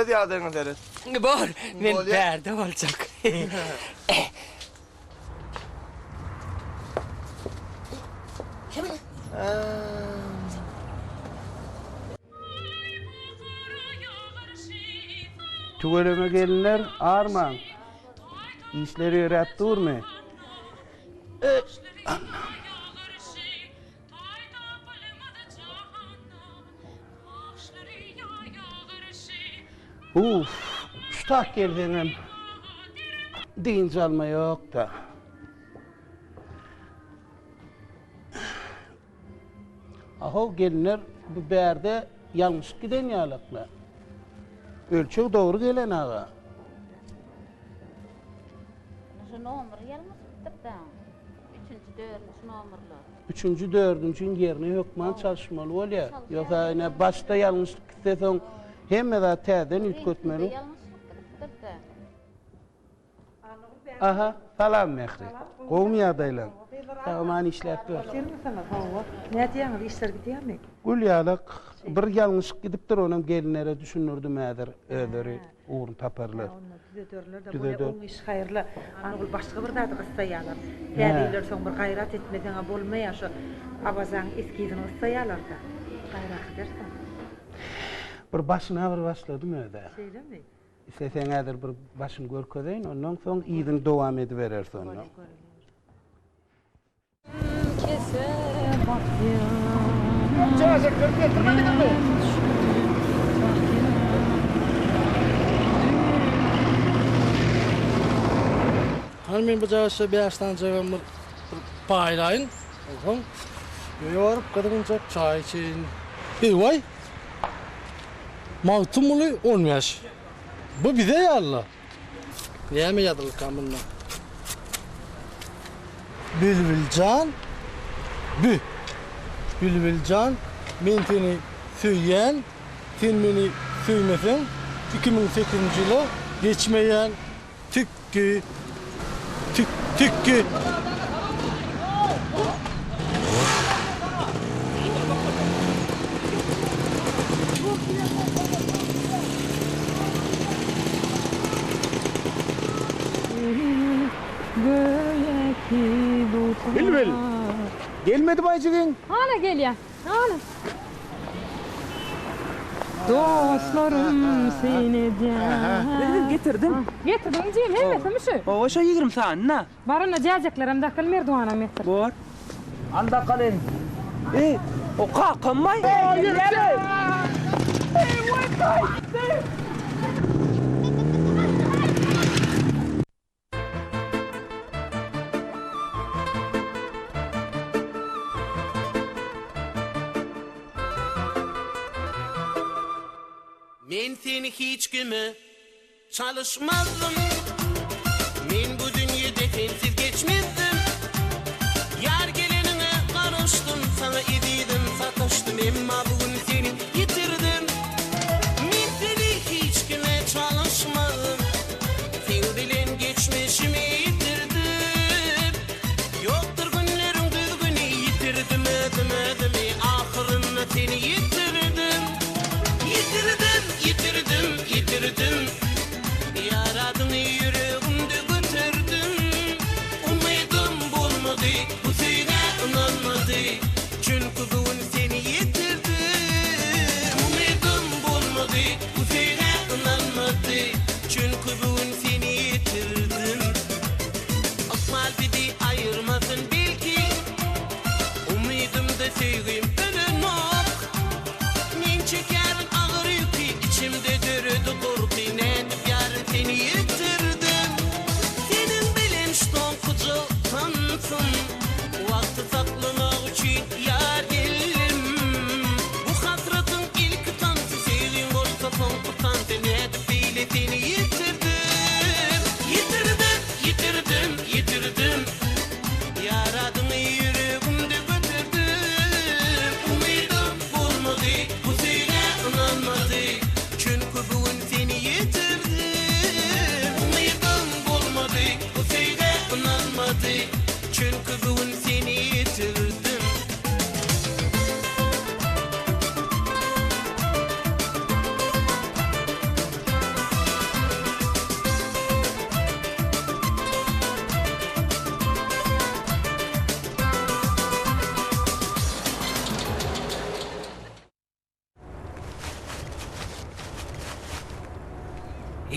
ne diyadığını deriz? Bor, men Bol ya. perde olacak. Tüveleme gelinler Arman. İşleri öğret durma. Şu tak geldiğinin deyince alma yok da. Aho gelinler bu berde yanlış giden yalaklar. Ölçek doğru gelen ağa. Şu nomur yalnız bitip de. Üçüncü, nomurlu. Üçüncü, dördüncünün yerine hükman çalışmalı ol ya. Yoksa yine başta yanlışlık istesen hem de teden yük götmeli. Yanlışlık bitip de. Aha, salam mehri. Kovmi adaylan. Tamam işlet ver. Ne diyorsun? İşler gidiyor mu? Gül yalak bir yanlışlık gidipdir onun gelinlere düşünürdüm eğer öleri uğrun taparlar. Düzedörler de Düzedör. böyle on iş hayırlı. Anıl başka bir derdi kıssayalar. Tədeyler son bir gayret etmeden bolmaya şu abazan eskiden kıssayalar da. Gayret edersen. Bir başına bir başladım öyle. Şeyle mi? İstesen eğer bir başını görkedeyin ondan sonra iyiden devam ediverer sonra. Kese bak ya. Hani men bu jagşa beşten jagam bir paylayın. Oğlum. Yorup kadınca çay için. Vay. Mağtumulu olmuş. Bu bize ya Allah. Yeme yadıl kamınla. Bülbülcan. Bülbülcan. Men seni söyleyen, sen beni söymesen 2008 yılı geçmeyen tükki. Bilbil. Gelmedi bacığın. Hala geliyor. Hala. Dostlarım seni diye. Getirdim. Getirdim diyeyim. Evet, mi şu? Oşa 20 saniye. Barına cacaklar hem dakil merduana metre. Bor. Anda kalın. O kalkamay. Men seni hiç güme çalışmazdım. Men bu dünyada sensiz geçmezdim. Yar gelenine karıştım, sana ediydim, sataştım. Emma bugün seni yitirdim. Men seni hiç güme çalışmadım. Sen bilen geçmişimi yitirdim. Yoktur günlerim düzgünü yitirdim. Ödüm ahırında seni yitirdim. Yitirdim. Yaradını yüreğimde götürdüm. Umudu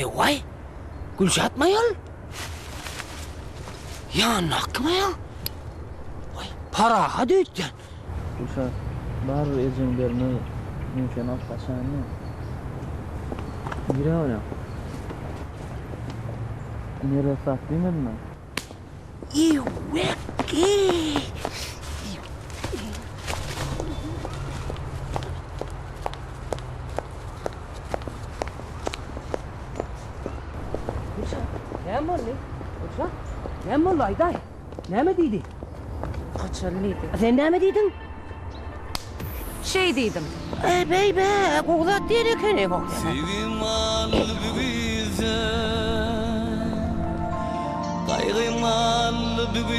Vay. Gülşat mayal. Ya nakmayal. Vay para hadi ötken. Uşak, bar ejimlerini mümkün alkaşanı. Gire ona. Nere sattın mı? İveki. Ne var ne? Uşak, ne var Ayday? Ne mi dedi? Kaçarlıydı. Sen ne mi dedin? Şey dedim. Bey be, koğlat diye ne bak. Sevim kalbimize, kaygım kalbimize,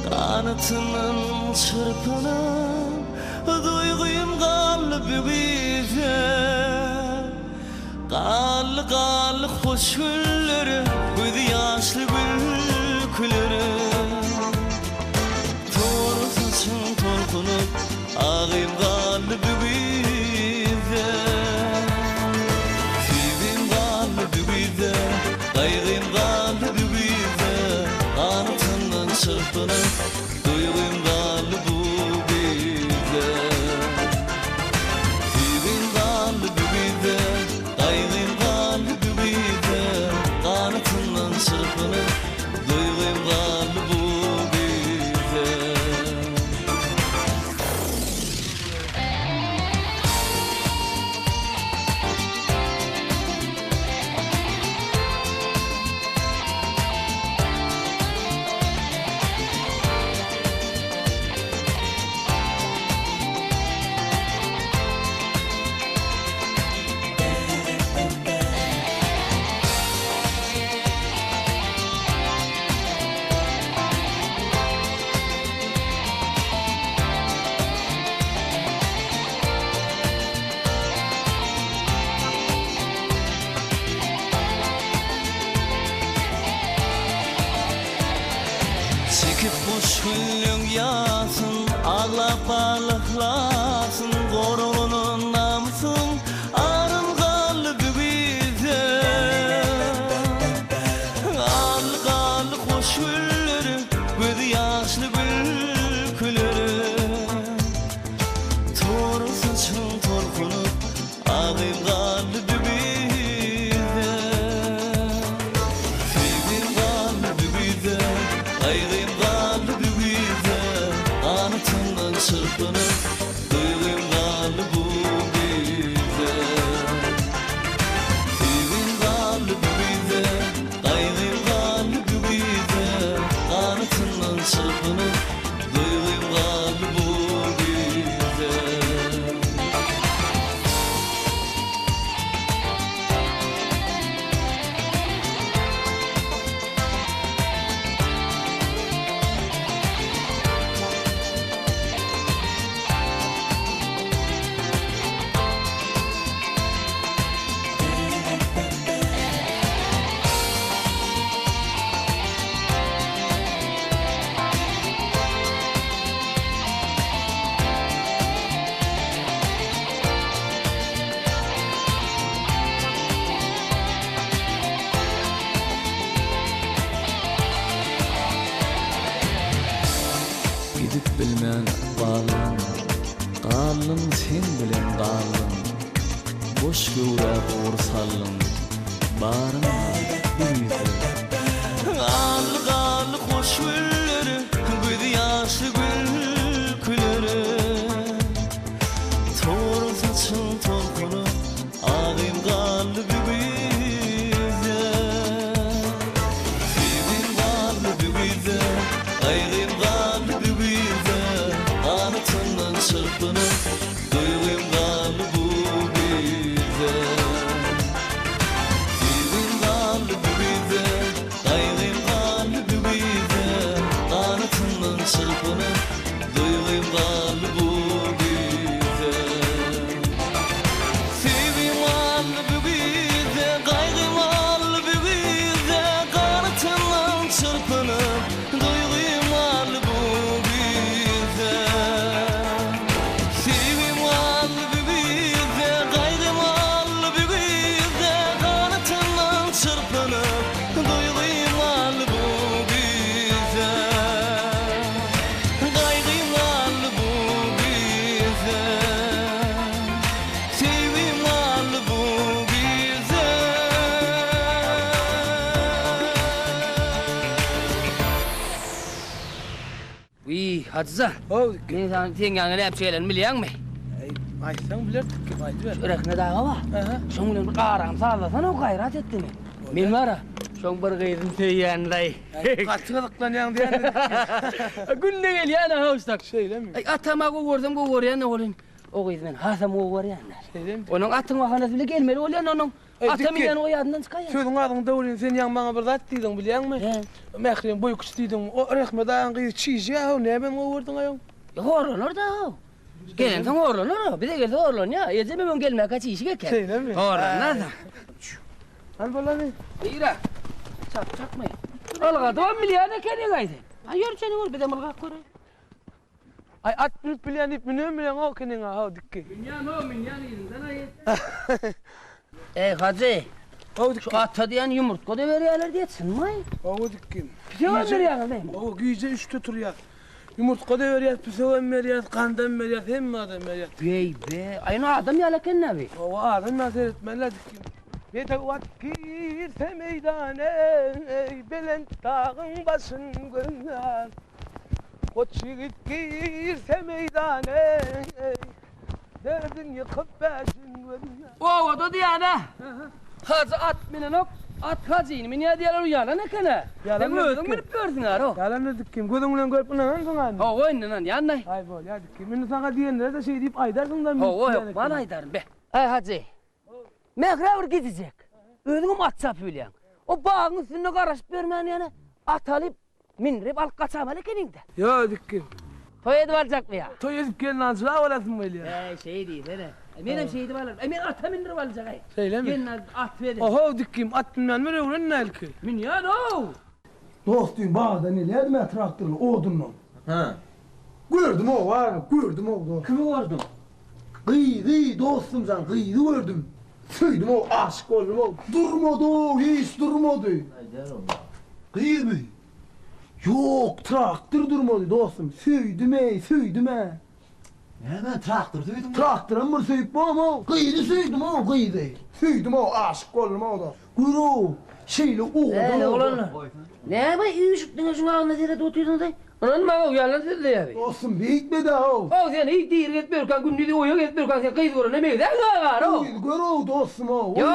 kanatının çırpınan duygum kalbimize. Kallı kallı hoş gülleri, göz yaşlı gülküleri. Doğru saçın torkunup, ağım kalbimize. Sevim kalbimize, kaygım kalbimize. Kanatından çırpınıp, duygum kalbimize. Sevim kalbimize, kaygım kalbimize. Kanatından çırpınıp, duygum kalbimize. Çekip kuş güllün yasın, ağlap balıklasın, korunun namsın, arın kalbimize. Al kallı kuş gülleri, göz yaşlı gülküleri. Doğru saçın torkunup, ağım kalbimize. Sevim kalbimize, kaygım kalbimize. Kanatından çırpınıp, duygum kalbimize. Sevim kalbimize, kaygım kalbimize. Kanatından çırpınıp, duygum kalbimize. Gidip bilmeyen bağlın, qalın sen bilen qalın. Boş göwrep ursallın, barın bir yüzü. Al kallı hoş gülleri, göz yaşlı gülküleri. Doğru saçın torkunup, ağım kalbimize. Sevim kalbimize, kaygım kalbimize. Kanatından çırpınıp, duygum kalbimize. Sevim kalbimize, Hacıza. O Men sana tengane näp şeylerini bilýärmi? aysan bilerdik ki fayda ver. Ürekne dağı var. Aha. Şoň bilen bir garam salasana o gayrat etdimi? Men bara şoň bir gyýdym teýänday. Kaçılıklanyan diyen. Günde gelýän hawstak. Şeyle mi? Ay atama gördüm görýän bolyn. O gyýdy men hasam görýänler. Şeyle mi? Onun atın wahanasy bile gelmeli bolýan onun. Atam ýan o ýadyndan çykaýar. Sözün adyň döwrün sen ýan baňa bir zat diýdiň bilýärmi? He. Mährim boýuk diýdiň. O rehmet aýan gyýy çiýje ha näme gördüň aýan? Horlanır da o. Gelen sen horlanır o. Bir de gelse horlan ya. Eceme ben gelmeye kaç işi geker. Şeyle mi? Horlanır da. Al bolany. İra. Çakmayın. Alga da milyar da kene gaydı. Ha yürü seni vur bir de malga koru. Ay at bilip bilýän ip menen bilen o kenen ha dikki. Minyan o minyan yerinden ayet. Hacı. O Şu ata diyen yumurtko da veriyorlar diyesin may. O dikki. Pise veriyorlar değil mi? O güýje üçte turýar. Yumurtka da berýär, pisewen berýär, kandan berýär, hemme adam berýär. Bey be. Ayın adam yalaken ne be? O adam nazar etmeler dikki. Yetevat girse meydane, ey Belent dağın başın görünür. Koç yiğit girse meydane, ey derdin yıkıp başın görünür. O da diyana. Hacı at minen ok. At hacıyını minen diyorlar yalan ne kene? Yalan Sen ne öldün dikki? bilip gördün ha o. Yalan ne dikkim, gözün bilen görüp bilen hangi anne? O oyundan yanday. Ay bol ya dikkim, ben sana diyenlere de şey deyip aydarsın da. O yok bana aydarım be. Ay hacı. Mehravur gidecek. Özüm WhatsApp bilýän. O bağın üstüne garaşıp bermän ýa-ni at alyp minrip alyp kaçamaly keninde. Yo dikkim. Toy edip aljakmy ýa? Toy edip gelin azra olasın böyle ya. Şey değil hele. Menem şey edip alırım. Men ata minrip aljak ay. Şeyle mi? Gelin at verin. Oho dikkim, at bilmem ne öğren ne elki. Min ýa no. Dostum bağda nelerdi ben traktörle odunla. Ha. Gördüm o var, gördüm o dostum. Kimi gördün? Kıydı dostum sen kıydı gördüm. Söyledim o aşık oldum o. Durmadı, hiç durmadı. Kıydı mı? Yok traktör durmadı dostum. Söyledim he. Hemen traktör duydum. Traktörün bir söyüp ama kıydı söyledim o kıydı. Söyledim o aşık oldum o da. Kuyruğu şeyle odun olanlar. Ne bay üyüşüktün şuna anlatıyla tutuyordun da. Anan bana uyanlar dedi ya. Dostum bitmedi ha o. O sen ilk değil gitmiyorken gündüzü oya gitmiyorken sen kıydı oraya ne meyden var o. Kıydı gör o dostum o. Yok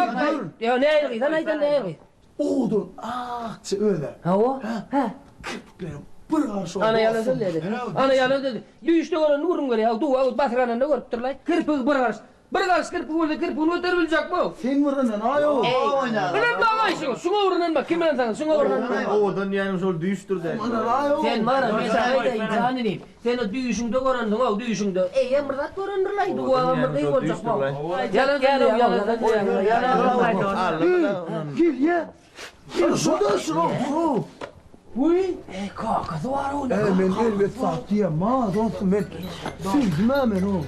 ya ne ayırgı sen aydan ne ayırgı. Odun akça öyle. Ha o? Ha. Benim bir karşı Ana yalan söyledi. Ana yalan dedi. Düğüşte oranı vurun göre ya. Duva basranında görüp durlay. Kırpık bir karış. Bir karış kırpık orada kırpığını öterebilecek mi? Sen vurun ay o. Önemli ağaysın. Şuna vurun bak. Kim sana? Şuna vurun. Oradan yani sol düştür de. Ay o. Sen var ya mesela da insanı değil. Sen o düğüşünde göründün o düğüşünde. Emrdat göründürlay. Duva emrdat olacak mı? Yalan söylüyor. Yalan söylüyor. Yalan söylüyor. Gel ya. Gel şurada şurada. Uy. Kakası var o. Ben elbet sattı ya. Ma dostum ben. Sürdüm hemen o.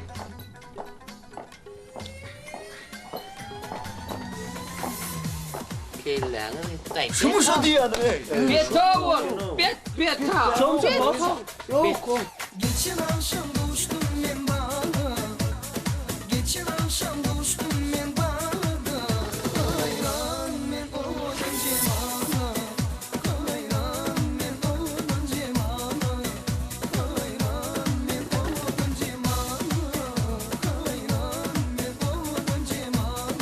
Şumuşa diyor ne? Beta var. Beta. Yok. Geçen akşam buluştum ben bağda. Geçen akşam buluştum ben bağda. Hayran ben oradan cemana. Hayran ben oradan cemana. Hayran ben oradan cemana. Hayran ben oradan cemana.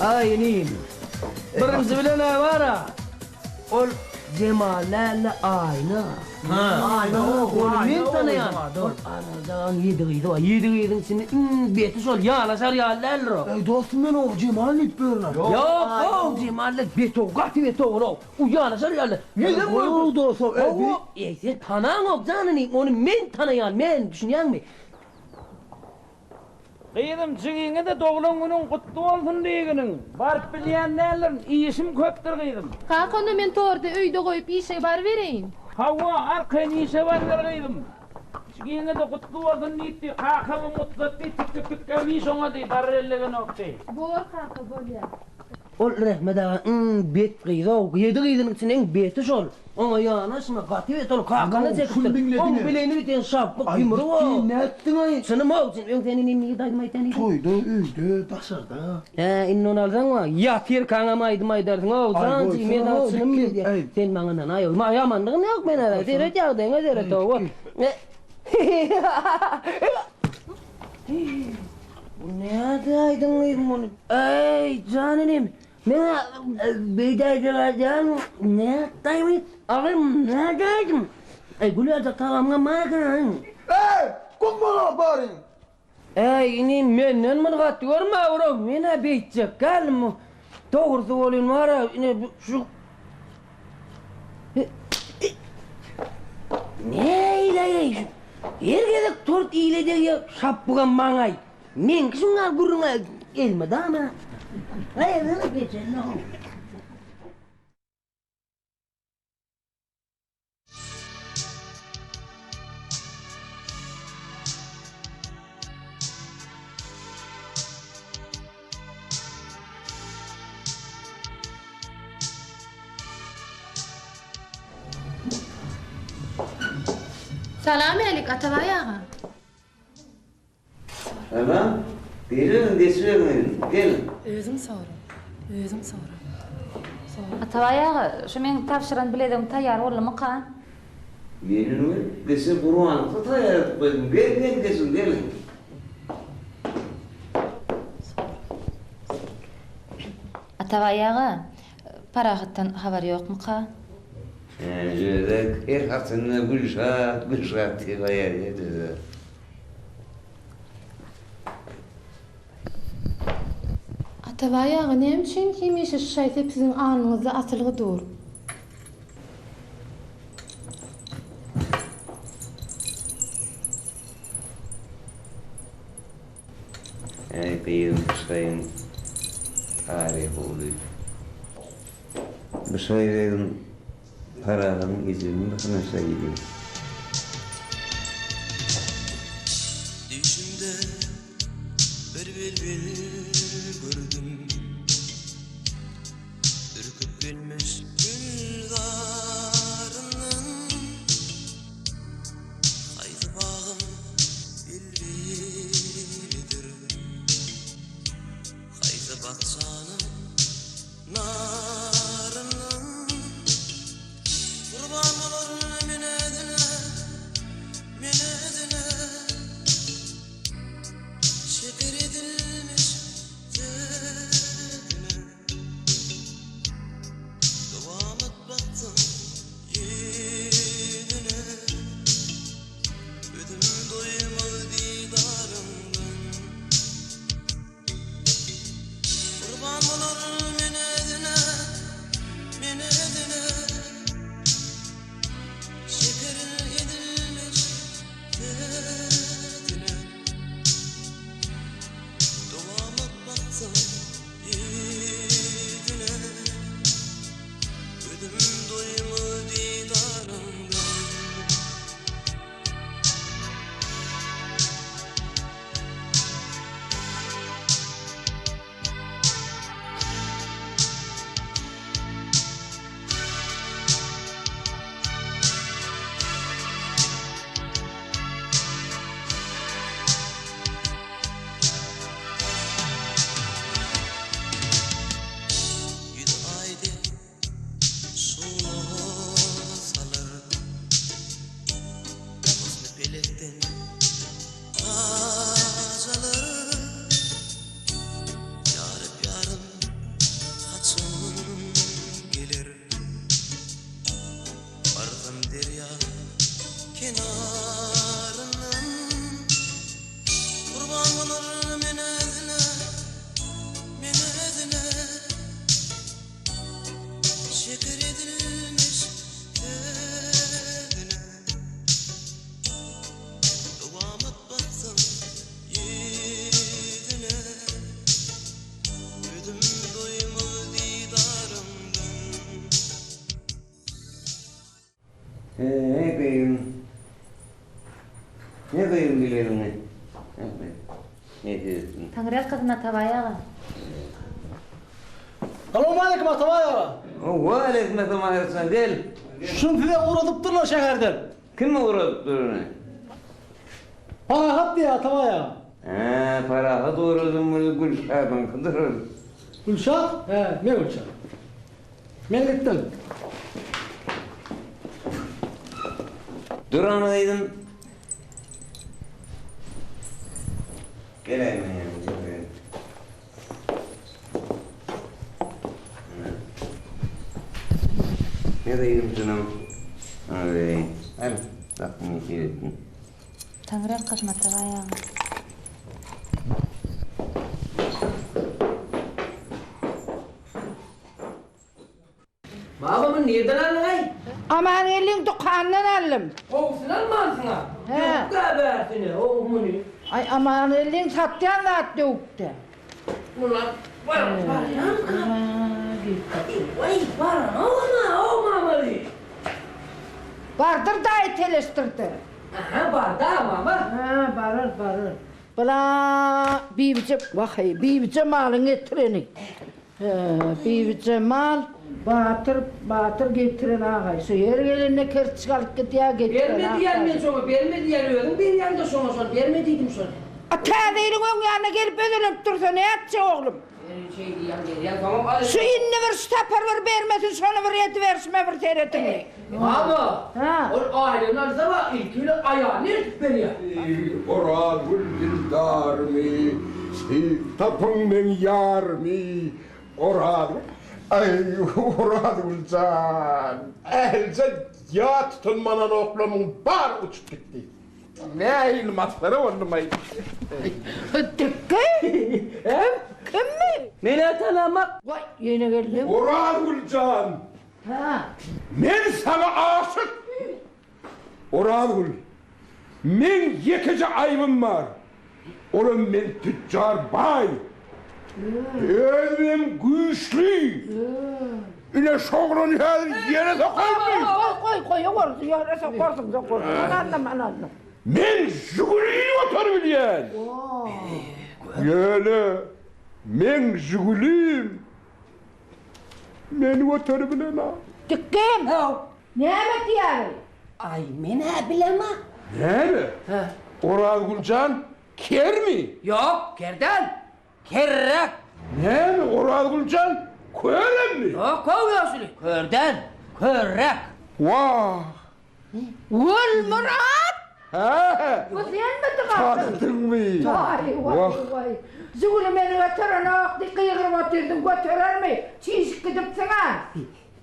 Aynen. Birinci bilen ne var ha? Ol Cemal'le aynı. Ayna o. Onu men tanıyan. Ol aradan yedi şimdi beti sol yanaşar yerlerro. Ey dostum ben o Cemal itbörler. Yok, Cemal'le beto, gati beto o. O yanaşar yerler. Yedim O var. dostum. O, sen tanan yok canını, onu men tanıyan, men düşünyen mi? Kıydım çıgıyına da doğulan günün kutlu olsun diýiginin. Barıp bilýänlerlerin iýişim köpdir kıydım. Kalk onu men torda öýde goýup işe bar bereýin. Hawa arkayn işe barlar kıydım. Çıgıyına da kutlu olsun diýdi. Kakalı mutlu diýdi. Tüpükkämi şoňa diýdi. Barrellegen okdy. Bor kaka bolýar. Ol rahmet ağa, bet kıydı, yedi kıydının içinden beti sol. Ona yanaşma, gati bet ol, kakana çektir. Onu bileğini biten şaplık yumru o. Ne ettin ay? Sınım o, ben senin inni daydım aytanıydı. Toyda, öýde, taşarda. Inni onu alsan mı? Yatır kana maydım aydarsın o. Zan cime da sınım bildi. Sen bana ay ma yamanlığın yok men ara. Deret yağdığına deret o. Bu ne adaydın kıydım onu? Ey canım. Ben beydaydılardan ne dayım? Ağım ne daydım? Gülüyor da tamamına makın. Kumbala barin. Ini menden mırgat görme oğlum. Mene beytecek gelme. Doğrusu olun var ya. Şu... Ne ile? Herkese tort ile de şapbugan mangay. Men şunlar guruna gelmedi ama. Hayır, ne geçen ne oldu? Selamünaleyküm Atabay ağa. Tamam. Gelin deşirin. Gelin. Özüm sorum. Atabay ağa, şu men tapşyran biledim taýýar bolmy kan? Gelin mi? Dese buruan tutayar koydum. Gelin desin gelin. Atabay ağa, parahatdan habar ýokmy kan? Jörek her hatına gülşat diye bayar yedi. Atabay ağa, näme üçin hemişe şu şaýsep siziň anyňyzda asylgy dur? Kıyım sayın tarih oldu. Bu sayıların paranın izini bakın sayıydı. Düşümde bir gördüm. Ürküp gelmiş güldarının haydi bağım bilbiridir. Haydi baksanım narının kurban olur minedine şeker edilmiş tadına devam et baktım yüzüne ödüm doymadı didarımdan kurban olur minedine şeker edilmiş tadına devam et baktım yüzüne ödüm doymadı didarımdan yüz aydı soğusalar hızlı pelekten azalar yarıp yarım kenarından kurban olur menedine şeker edilmiş tadına kıvamet baksın yüzüne ödüm doymaz didarımdan. Ne kıyım? Ne kıyım dilerim ne? Ne diyorsun? Tanrı kızına tavaya. Selamun aleyküm Atabay. O aleyküm selam gel. Şun size uğradıp durlar şekerden. Kim uğradı durunu? Bana hat diye Atabay. Para uğradım bunu Gülşah'dan kıdırır. Gülşah? Ne Gülşah? Ben gittim. Duranaydım. Geleyim ben yani. Ne diyeyim canım? Hadi. Hadi. Bak bunu seyrettin. Tanrı kızına tavaya. Babamın nereden aldın ay? Aman elin dükkanından aldım. Oğuzundan mı aldın ha? He. Yok habersini oğlumunu. Ay aman elin satyan da at döktü. Ulan var ya. Vay var olmamalı. Vardır da etelestirdi. Aha var da ama var. Ha barır. Bula bibice malın getireni. Bibice mal batır getiren ağay. Süyer gelinle kır çıkalıp getiya getiren ağay. Vermedi yer ben sonra, vermedi yer ödüm. Bir yanda sonra, vermediydim sonra. Tağdayının ön yanına gelip ödülüp dursa ne yapacak oğlum? Şey diyem, tamam hadi. Şu inni ver, şu tapar vermesin, sonra ver yedi versime bir seyretini. Ama, o ailenin arasında var, ilkiyle ayağını veriyor. Oradul dildarmi, tapın men yarmi, oradul. Ay oradul can. Elce ya tutunmanan oklumun bar uçup gitti. Ne ilmatları olmayı. Kim mi? Beni tanımak. Vay yine geldim. Oradul can. Men sana aşık. Oradul. Men yekici ayvım var. Oğlum men tüccar bay. Özüm güçlü. Üne şoğlun her yere sokarım. Koy, yarasa korsın. Anladım. Men Jiguli'yi oturabiliyen. Yöyle. Men Jiguli'yim. Men oturabiliyen ha. Tıkkım. Ne emek yani? Ay mene bilema. Ne mi? Orhan Gülcan ker mi? Yok, kerden. Kerrak. Ne mi? Orhan Gülcan kören mi? Yok, kovuyorsun. Körden. Körrak. Vah. Ul Murat. He. Bu sen mi tıkattın? Taktın mı? Vay. Zülü beni götüren ağaktı kıyırıp oturdum götürer mi? Çiş gidip sana.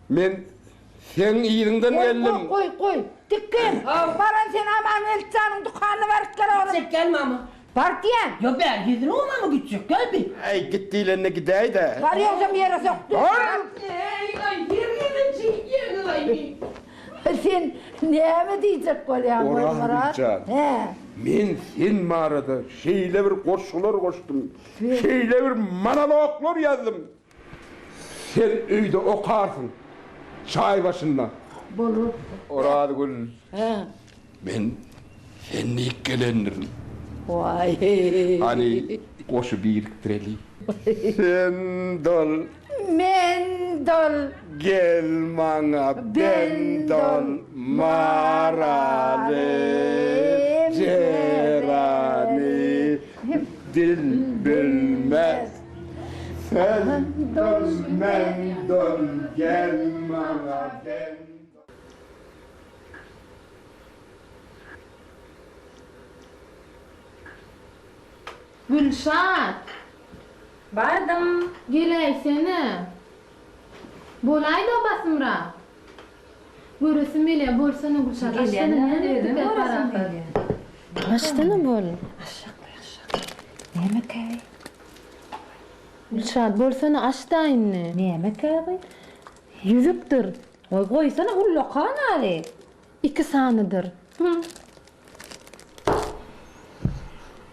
Men sen iyiliğinden geldim. Koy. Tıkkım. Baran sen aman elçanın dükkanını varıp gel oğlum. Sen gelme ama. Var diyen. Yok ben gidin olma mı gidecek gel bir. Ay gittiğilerine gidey de. Var yoksa bir yere soktu. Ay yerine çekiyor ay. Sen ne mi diyecek kolyan Orhan Murat? Gülcan. Men sen mağarada şeyle bir koşular koştum. Şeyle bir monologlar yazdım. Sen öyle okarsın. Çay başında. Bulur. Orhan Gül. Ben seninle ilgilenirim. Vay. Hani koşu biriktirelim. Sen dol. Men dol. Gel bana ben dol. Marale. Cerani. Dil bilmez. Sen dol men dol. Gel bana ben dol. Gülşat. Bardım. Geleysene. Bolay da basımra. Görüsüm ele bolsana Gülşat. Aştana ne dedim para? Aştana bol. Näme käy? Gülşat bolsana aşta inne. Näme käy? Yüzüktür. Oy goýsana ulloqan ali. 2 sanydyr.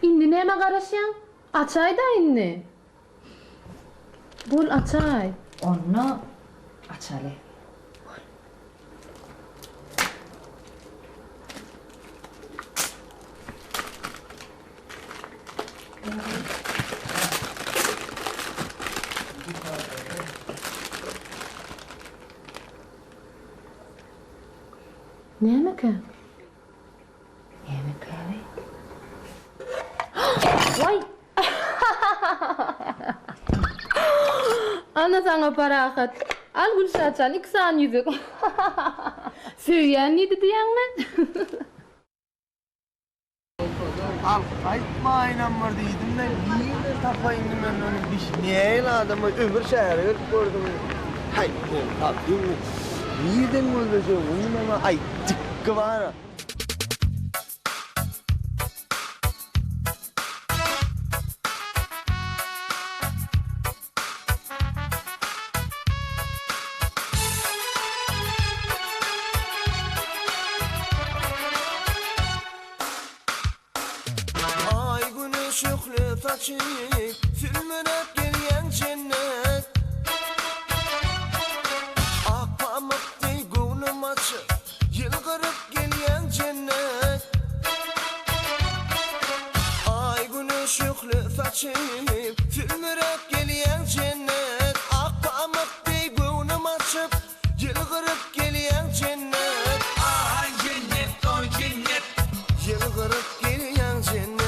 Indi näme garaşýan? Açay da indi. Bol açay. Onu açaly. Näme käy? Näme käy? Vay! Ana sana parahat. Al Gülşatçan 2 san yüzük. Söýýän nidi diýäňmi? Al qaytma aynanmar dedim de niye tapayım ben onu diş niye adamı öbür şehre gördüm. Hay tapayım. Niyeden öldüreceğim onu ama ay tıkkı var. Şükrü taçık, filmine gelyen cennet. Ak pamuk dey gönlüm açık, yılgırıp gelyen cennet. Ay günü şükrü taçık, filmine gelyen cennet. Ak pamuk dey gönlüm açık, yılgırıp gelyen cennet. Ay cennet, oy cennet, yılgırıp gelyen cennet.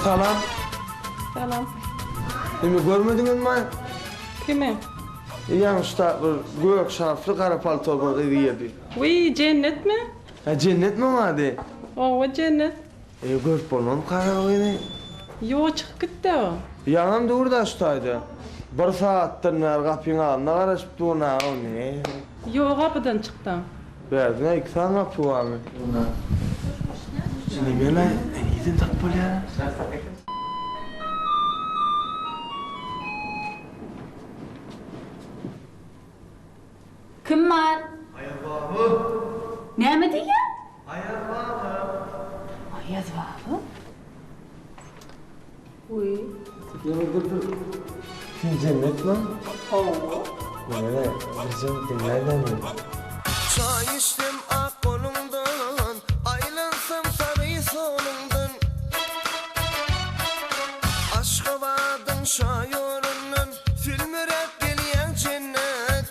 Salam. Salam. Beni görmediniz mi? Kimi? Yanlışta bir gök şarflı kara palto bir giydi. Uy, cennet mi? Ha cennet mi vardı? O cennet. Gök bolmam kara oyunu. Yo çıkıp gitti o. Yanım da orada ştaydı. Bir saattir nar kapıyın ağzına karışıp durna o ne? Yo kapıdan çıktı. Verdin 2 tane kapı var mı? Şimdi böyle iyiden tatbol ya. Kim var? Ayazvabı. Näme diýen? Ayazvabı. Ayazvabı? Uy. Dur. Sen cennet mi? Oo. Böyle bir cennet nereden mi? Çay içtim ak kolumdan, aylansam sarı solumdan. Aşka vardın şayorundan, filmire gelyen cennet.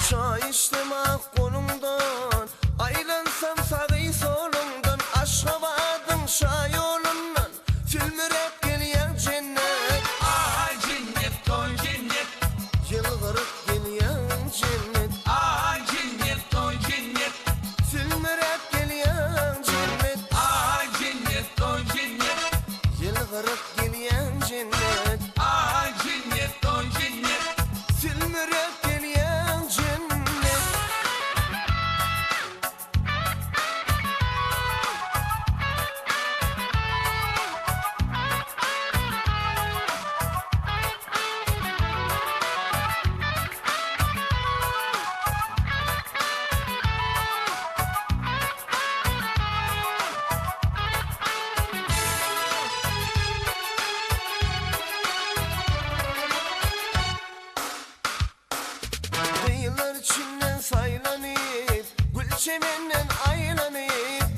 Çay içtim ak kolumdan, aylansam sarı solumdan. Aşka vardın şayorundan, filmire gelyen cennet. Ay cennet, oy cennet, yılgırıp gelyen cennet. Ay cennet, oy cennet, filmire gelyen cennet. Ay cennet, oy cennet, yılgırıp gelyen cennet. Ay cennet, oy cennet, filmire gelyen cennet. Kıyılar içinden saylanıp, gül çemenden aylanıp.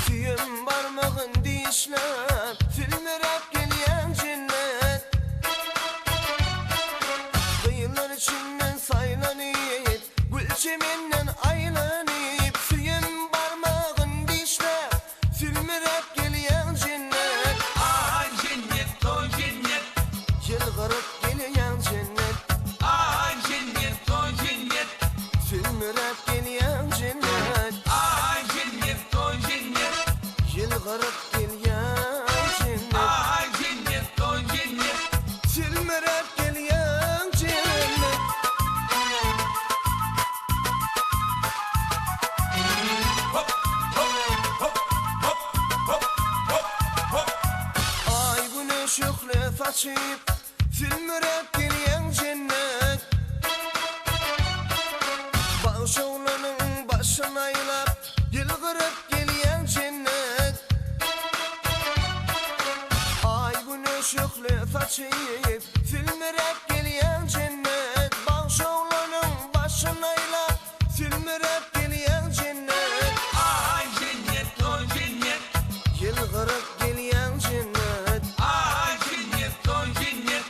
Tüyüm parmağın dişler, filmire gelyen cennet. Kıyılar içinden saylanıp, gül çemenden aylanıp. Tüyüm parmağın dişler, filmire gelyen cennet. Ay cennet, oy cennet, yılgırıp gelyen cennet. saçıp filmürep geliyen cennet Bağışoğlanın başına aylap yılgırıp geliyen cennet Ay güneş yoklu saçıp filmürep geliyen cennet Bağışoğlanın başına aylap filmürep geliyen cennet Ay cennet oy cennet Yılgırıp geliyen cennet Ay cennet oy cennet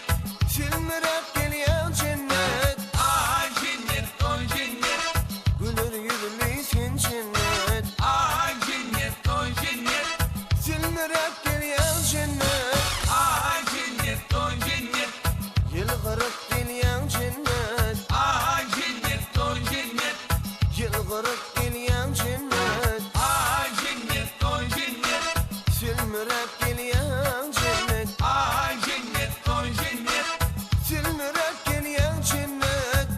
filmürep geliyen cennet Ay cennet oy cennet Gülür yüzlüyken cennet Ay cennet oy cennet filmürep geliyen cennet Ay cennet oy cennet Yılgırıp geliyen cennet Ay cennet oy cennet Yılgırıp geliyen cennet Ay cennet oy cennet filmürep geliyen cennet Ay cennet oy cennet filmürep geliyen cennet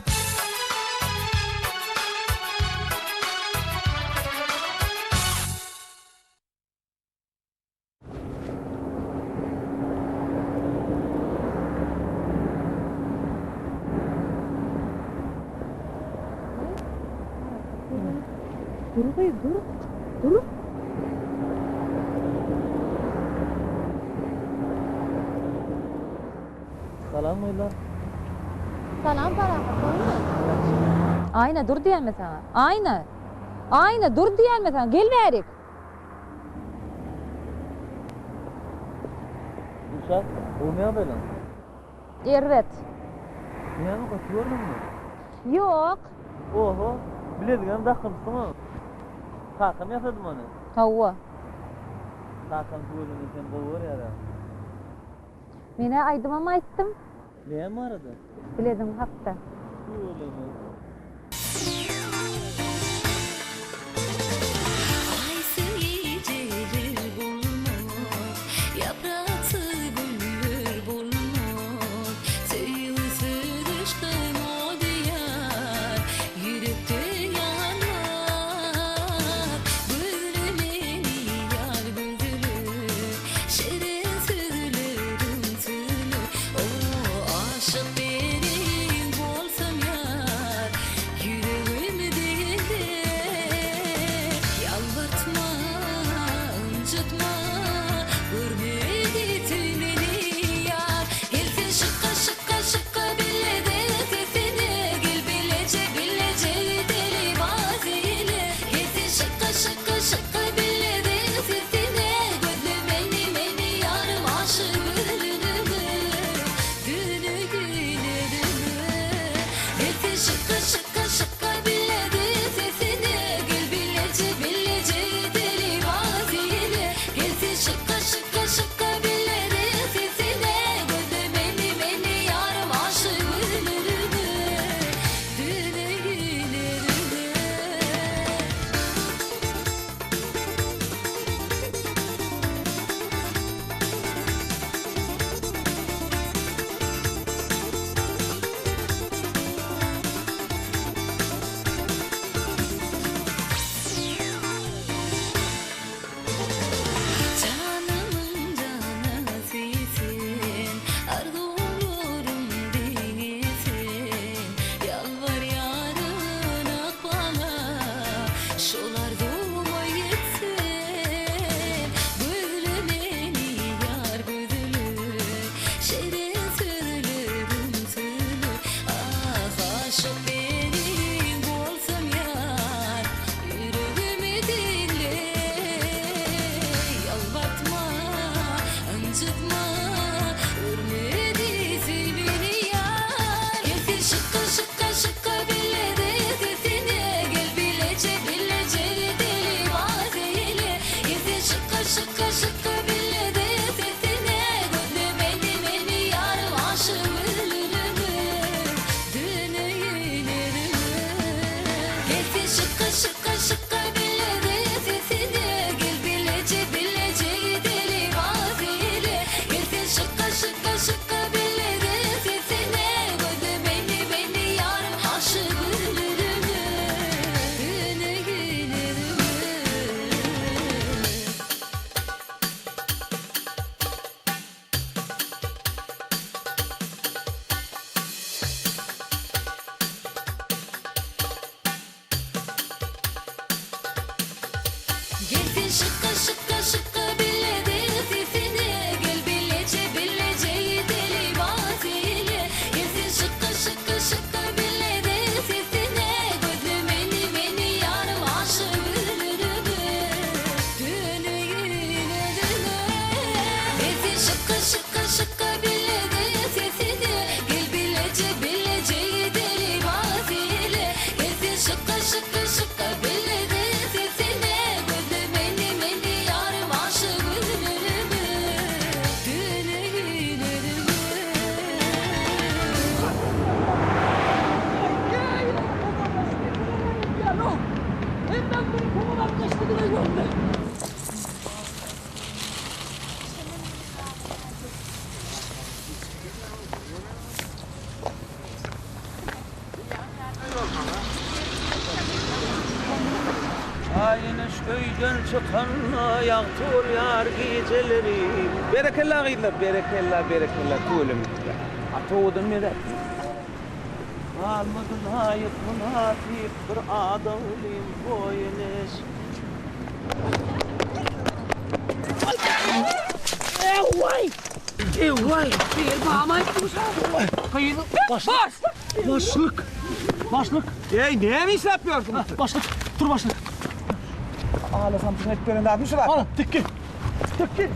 Dur bey, dur. Dur. Salam oylar. Salam para. Ayna dur diýelme sana. Ayna dur diýelme sana. Gel berik. Uşak, olmaya böyle. Evet. Niye mi kaçıyorsun mu? Yok. Oho, bilediğim dakınsın mı? Takım yasadım onu. Tavva. Takım tuğulunu sen kovur ya da. Mine aydımama aýtdym. Niye mi aradı? Biledim hakda. Tuğulunu. Aşık benim olsam yar Ayniş öyden çıkan yağtur yar geceleri. Berekellah gıylar, berekellah kulüm. Atoğudun ne der? Almadın hayıp münafik bir adamlıyım boyuniş. Vay! Bir bağıma ettim sana. Kıyını. Başlık. Ne mi iş yapıyorsun? Başlık. Dur başlık. Ağlasam tünet görün daha bir şey var. Al, tıkkı. Dur tıkkı.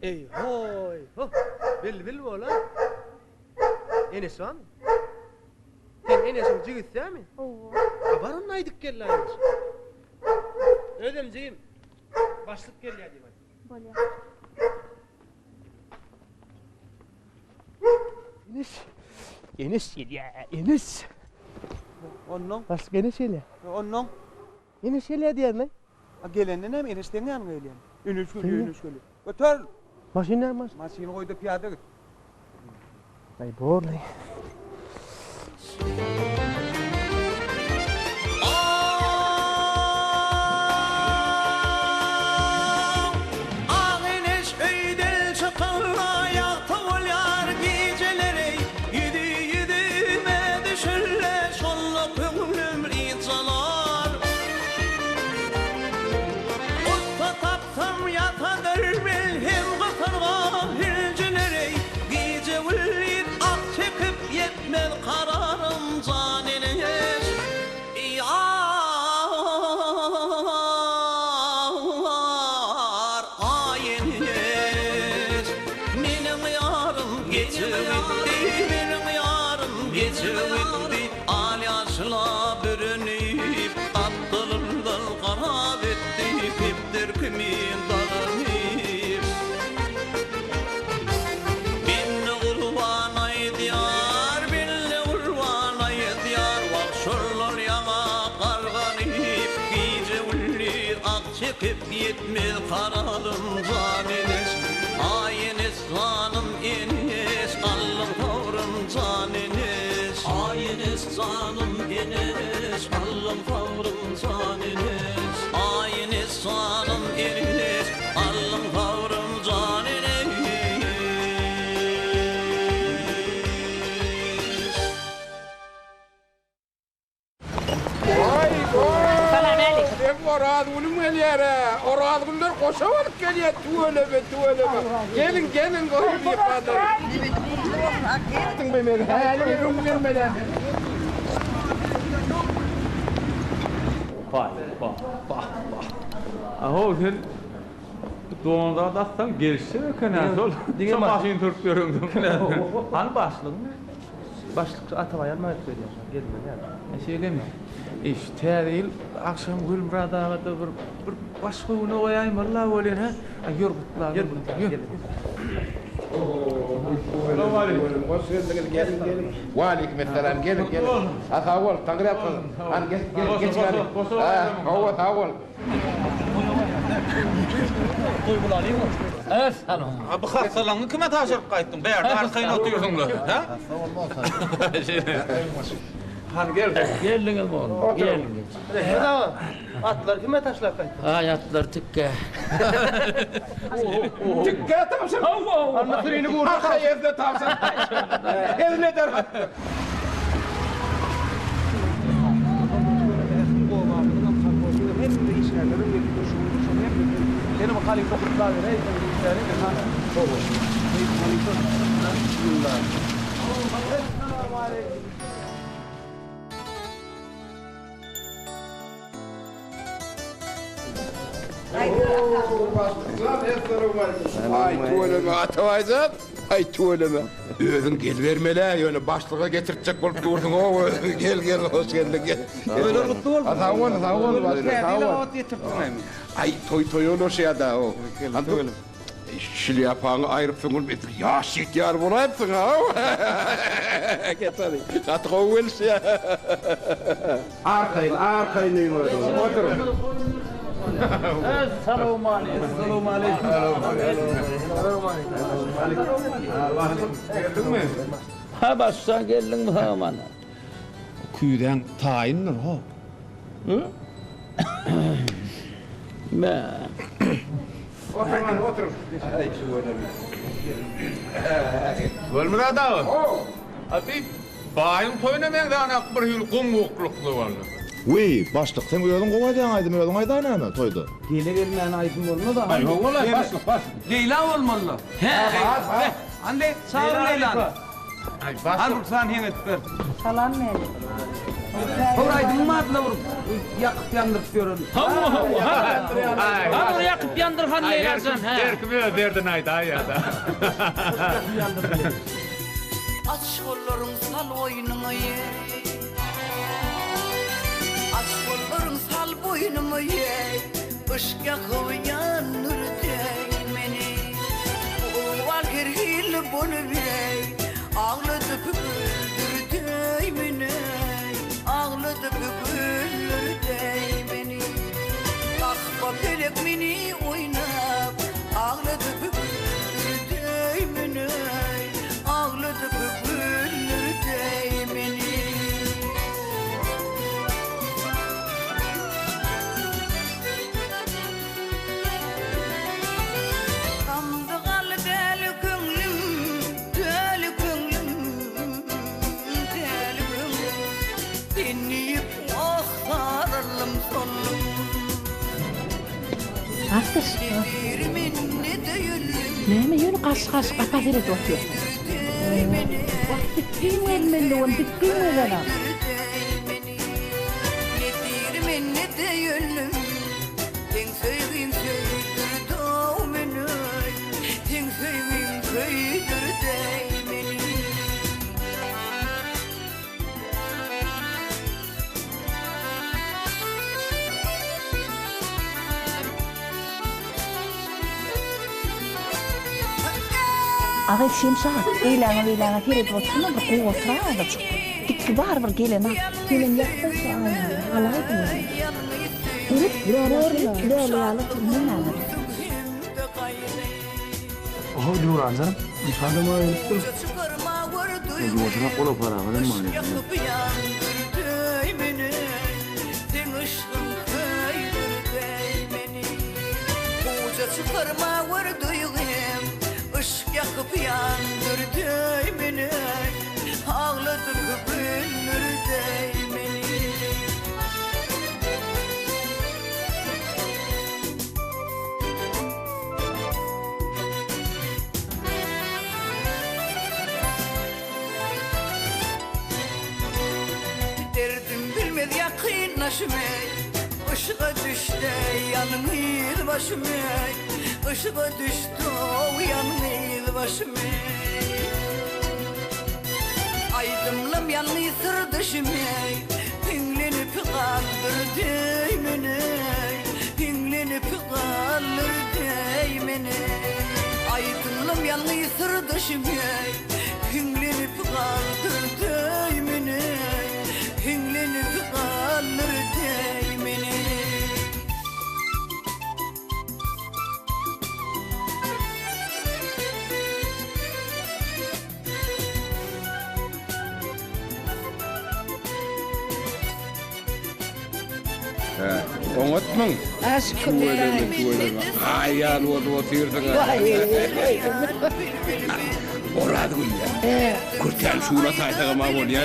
Ey hoy, bil ola. Enes var mı? Sen Enes'in cigit değil mi? Oo. Abarın naydık gel lan. Ödemciğim. Başlık gel ya diyeyim hadi. Böyle. Enes gel ya, Enes. Ondan. Başlık Enes gel ya. Ondan. Enes gel ya diyen lan. Gelenden hem enişten yanına geliyor. Ünüş geliyor. Götür. Maşine mas. Maşini koydu piyade git. Ay bor lan. Ağeneş öydel çakalına yaktı ol yar geceleri. Yedime düşürle şolla püngülüm ritsalar. Utta taptam yatadır bilhim kıtarga hilcileri. Gece ullit ak çekip yetmez kararım zar. çıkıp gitmez karalım caniniz. Ayiniz canım eniz, allım tavrım caniniz. Ayiniz canım eniz, allım tavrım caniniz. Ayiniz canım eniz, allım tavrım caniniz. Orad ulum gelýär. Orad günler goşa bolup gelýär. Tuweleme. Gelin goýup ýapadyr. Gittin be meni. Häli gelmeden. Bak. Aho sen doğanda datsan gelişse ökenen sol. Diňe maşyn türk göründüm. Hani başlyk mı? Başlyk Atabay alma etmedi. Gelme yani. Şeylemi. İşte değil, akşam Gülmurad'a da bir başka güne koyayım vallahi öyle ha. Yor gutlar. Yor. Selamun aleyküm. Hoş geldiniz. Gelin. Ve aleykümselam. Gelin. Atawal, tangrat kılın. Han geç gel. Atawal. Evet, selam. Abi xarsalanı kime taşırıp qaytdın? Bəyərdə arkayına otuyorsunlar, ha? Han geldiniz mi oğlum? Geldiniz. Atlar kime taşlap kaydı? Atlar tükke. Tükke tavşan. Anlatırını vurdu. Arka evde tavşan. Evine der. Benim halife kutlar ve işlerini de sana soğuk. Benim halife bismillah. Selamun aleyküm. Ay tuvaleme Atabayzat. Ay tuvaleme. Özün gel vermele yani başlığa getirtecek bolup durdun o. Gel hoş geldin gel. Öyle kutlu ol. Sağ ol. Ay toy olur şey da o. Şilyapanı ayırıp sunul bir yaş ihtiyar bulayıpsın ha. Geç hadi. Katık o welsi ya. Arkayın neyim var? Oturun. Selamun aleyküm. Geldin mi? Ha başsan geldin mi hamana? Küyden tayindir ha. Hı? Ben. Oturun. Gülmürad ağa. Abi, bayın toynamayın da anak bir hül kum okluklu var. Uy, başlık sen öýüň gowaýdan aýdym, öýüň aýdan näme toýdy? Gele aýdym bolmaly da. Ay, oğlan başlık. Leyla olmalı. He. Ande sağ Leyla. Ay, başlık sen henet ver. Salam meli. Horaydın mı adına vurup yakıp yandırıp görün. Ha yakıp yandırhan Leyla'san. Terkime verdin ayda ya da. Aç kollarım sal boynumu ye. Aç kollarım sal boynumu ye. Işık yakıp yanır değmeni. Oval her hil bolu bey. Ağladı güldür değmeni. Ağladı güldür değmeni. Akba pelek mini oynap. Ağladı güldür değmeni. Ağladı güldür değmeni. Tamdı galı deli könlüm, deli könlüm, deli könlüm. Dinleyip ahtaralım sonum. Aslış. Näme ýöne gaş gapa berip oturýar. Dikkin elmeli on dikkin elana. Ne de yönüm, ten sevgin söydür doğ meni. Ten sevgin söydür değmeni. Aga şimşak, eylana terip oturma bir kuv oturağıda çok. Dikki var bir gelene. Gelen yakta şu ayağına, alaydı yani. Aha Nurhan canım. İfademe ayırttım. Yolcuna kola para var mı? Çıkarma var duyğum ışık yakıp yandırdı beni ağladı güldürdü beni derdim bilmedi yakınlaşmayı Işığa düştü yanımız başım Işığa düştü yanımız başım Aydımlım yanlı sırdışım Hünglenip kaldırdı beni Hünglenip kaldırdı beni Aydımlım yanlı sırdışım Hünglenip kaldırdı beni Hünglenip kaldırdı beni Oňatmaň. Ay ya, o tyrdyň. Orada ya. Kurtan şuna taytaga ma bol ya.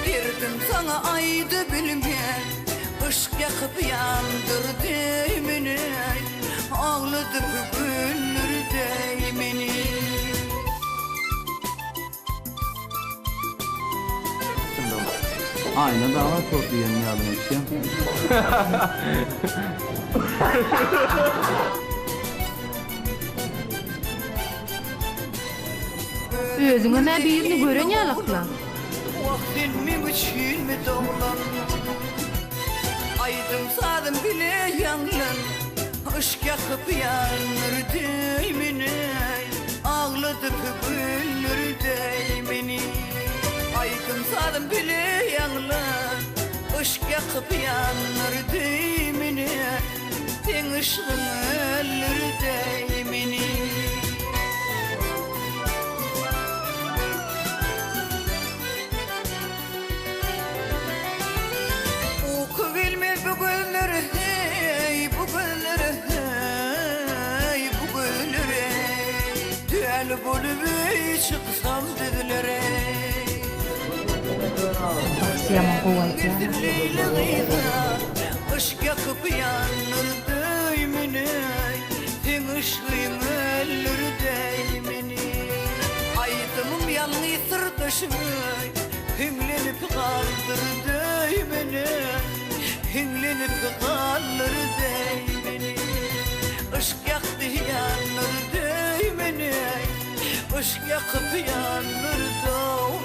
Derdim sana aydı bilmeyen Işık yakıp yandırdı beni Ağladı güldürdü beni Ayna dağa kordu yerini almak için. Özüňe mä birini gören ýalakla. Vaktin mi için mi doğulan Aydım sadım bile yanlan Işık yakıp yanırdı beni Ağladı güldürdü beni Aydım sadım bile yanlan Işık yakıp yanırdı beni Sen ışığın öldürdü beni Çıksam dediler Yaman gowaýdy. Işık yakıp yanırdı beni Sen ışığın öldürdü beni Aydımım yanlı sırdaşım Hünglenip kaldırdı beni Hünglenip kaldırdı beni Işık yaktı yanırdı beni Işık yakıp yanırdı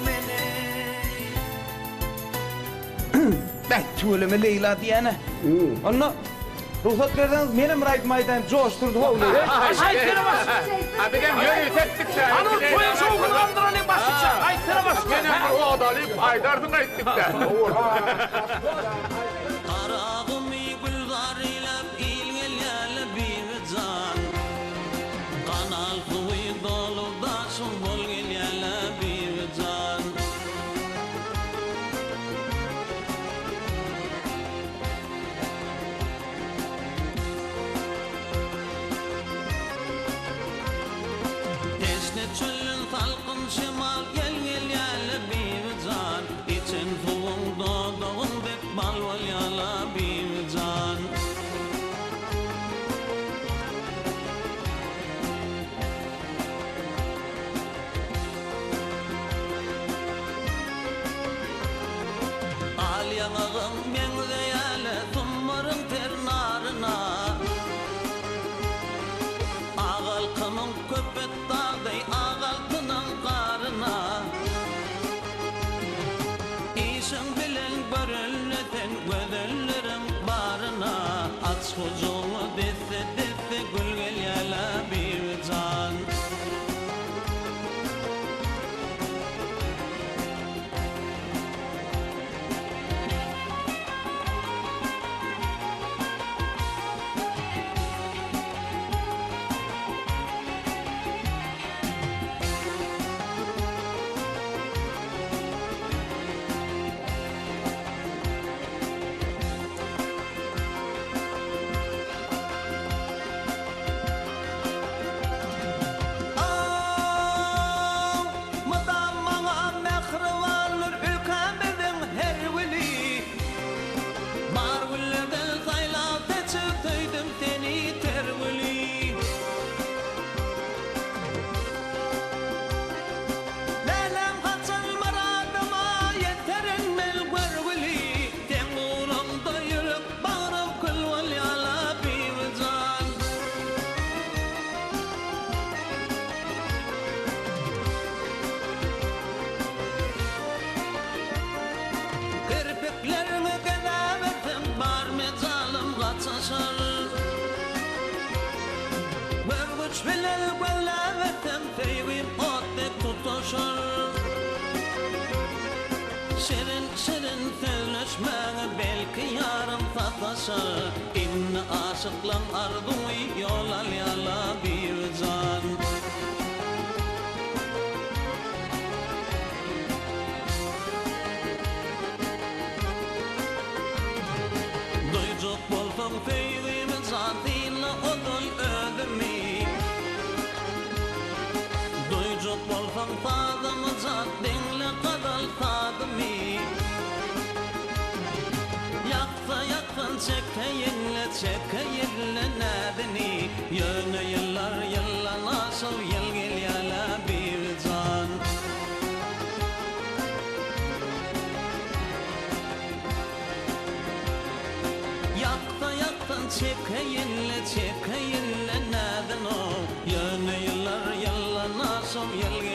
beni Ben tüyleme Leyla diyene. Onu ruhsat verdiniz benim raytım aydan coşturdu oğlu. Ay sana bas. Abi gel yürü tettik sen. Anıl koyun soğukunu aldıralım başlıkça. Ay sana bas. Gene bir o adalayıp aydardım ettik de. güzellevetem sevgim otte tutuşur. Şirin şirin sözleşmeye belki yarın tatlaşır. İnne aşıklan arduy yol al yala bir can. Duycuk bolsam sevgimi zatıyla odul ödemi. Duycuk bolsam tadımı zat dinle kadal tadımı. Yaksa yaksın çekeyinle nedeni. Yöne yıllar yılla nasıl yıl gel yala bir can. Yaktın çekeyinle neden o. Yöne yıllar yılla nasıl yıl gel